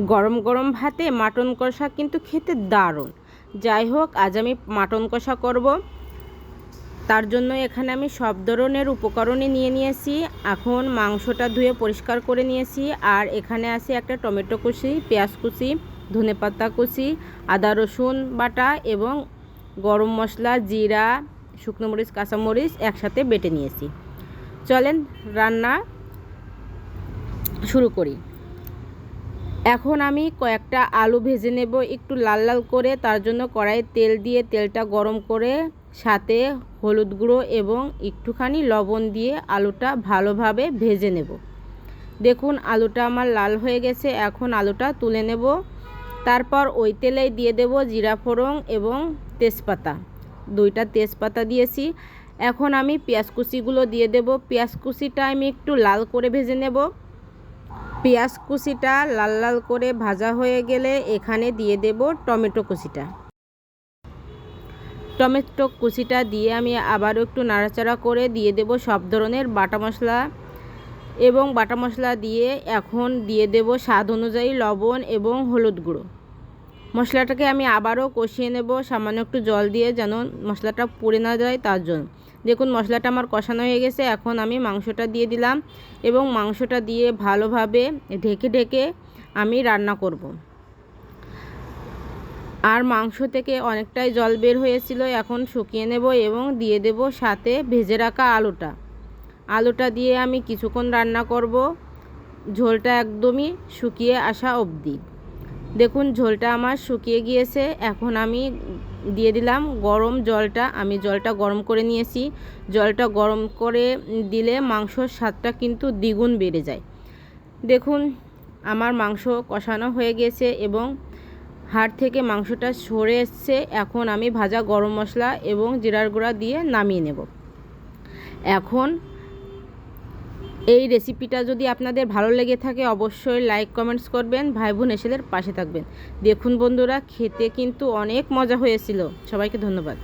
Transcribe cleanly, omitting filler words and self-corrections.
গরম গরম ভাতে মাটন কষা কিন্তু খেতে দারুণ। যাই হোক, আজ আমি মাটন কষা করব। তার জন্য এখানে আমি সব ধরনের উপকরণই নিয়ে নিয়েছি। এখন মাংসটা ধুয়ে পরিষ্কার করে নিয়েছি। আর এখানে আছে একটা টমেটো কুচি, পেঁয়াজ কুচি, ধনেপাতা কুচি, আদা রসুন বাটা এবং গরম মশলা, জিরা, শুকনো মরিচ, কাঁচামরিচ একসাথে বেটে নিয়েছি। চলেন রান্না শুরু করি। এখন আমি কয়েকটা আলু ভেজে নেব একটু লাল লাল করে। তার জন্য কড়াইয়ে তেল দিয়ে তেলটা গরম করে সাথে হলুদ গুঁড়ো এবং একটুখানি লবণ দিয়ে আলুটা ভালোভাবে ভেজে নেব। দেখুন আলুটা আমার লাল হয়ে গেছে। এখন আলুটা তুলে নেব। তারপর ওই তেলেই দিয়ে দেব জিরা ফোড়ন এবং তেজপাতা। 2টা তেজপাতা দিয়েছি। এখন আমি পেঁয়াজ কুচিগুলো দিয়ে দেব। পেঁয়াজ কুচিটা আমি একটু লাল করে ভেজে নেব। পেঁয়াজ কুচিটা লাল লাল করে ভাজা হয়ে গেলে এখানে দিয়ে দেব টমেটো কুচিটা। টমেটো কুচিটা দিয়ে আমি আবারও একটু নাড়াচাড়া করে দিয়ে দেব সব ধরনের বাটা মশলা এবং বাটা মশলা দিয়ে এখন দিয়ে দেব স্বাদ অনুযায়ী লবণ এবং হলুদ গুঁড়ো। মশলাটাকে আমি আবারও কষিয়ে নেব সামান্য একটু জল দিয়ে, যেন মশলাটা পুড়ে না যায় তার জন্য। দেখুন মশলাটা আমার কষানো হয়ে গেছে। এখন আমি মাংসটা দিয়ে দিলাম এবং মাংসটা দিয়ে ভালোভাবে ঢেকে ঢেকে আমি রান্না করব। আর মাংস থেকে অনেকটাই জল বের হয়েছিল, এখন শুকিয়ে নেব এবং দিয়ে দেব সাথে ভেজে রাখা আলুটা দিয়ে আমি কিছুক্ষণ রান্না করব, ঝোলটা একদমই শুকিয়ে আসা অবধি। দেখুন ঝোলটা আমার শুকিয়ে গিয়েছে। এখন আমি দিয়ে দিলাম গরম জলটা। আমি জলটা গরম করে নিয়েছি। জলটা গরম করে দিলে মাংসর স্বাদটা কিন্তু দ্বিগুণ বেড়ে যায়। দেখুন আমার মাংস কষানো হয়ে গেছে এবং হাড় থেকে মাংসটা সরে এসছে। এখন আমি ভাজা গরম মশলা এবং জিরার গুঁড়া দিয়ে নামিয়ে নেব। এখন এই রেসিপিটা যদি আপনাদের ভালো লেগে থাকে অবশ্যই লাইক কমেন্টস করবেন, ভাই বোন এসেদের পাশে থাকবেন। দেখুন বন্ধুরা, খেতে কিন্তু অনেক মজা হয়েছিল। সবাইকে ধন্যবাদ।